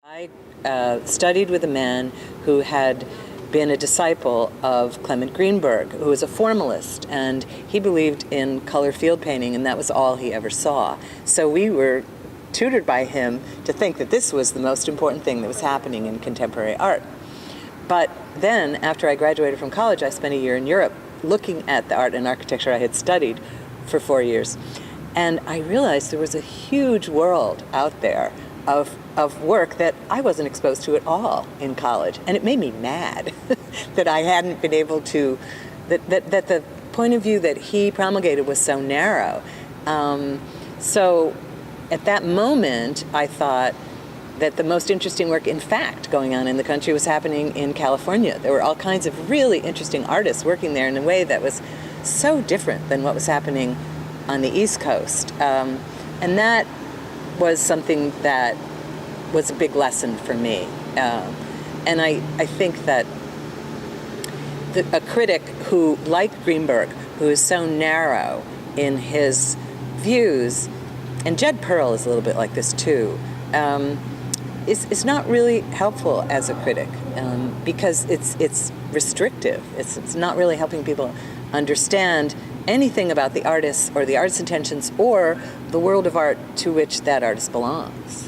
I studied with a man who had been a disciple of Clement Greenberg, who was a formalist, and he believed in color field painting, and that was all he ever saw. So we were tutored by him to think that this was the most important thing that was happening in contemporary art. But then, after I graduated from college, I spent a year in Europe looking at the art and architecture I had studied for 4 years. And I realized there was a huge world out there of work that I wasn't exposed to at all in college. And it made me mad that I hadn't been able to, that the point of view that he promulgated was so narrow. So at that moment, I thought that the most interesting work, in fact, going on in the country was happening in California. There were all kinds of really interesting artists working there in a way that was so different than what was happening on the East Coast. And that was something that was a big lesson for me. And I think that a critic who, like Greenberg, who is so narrow in his views, and Jed Pearl is a little bit like this too, is not really helpful as a critic because it's restrictive. It's not really helping people understand anything about the artist or the artist's intentions or the world of art to which that artist belongs.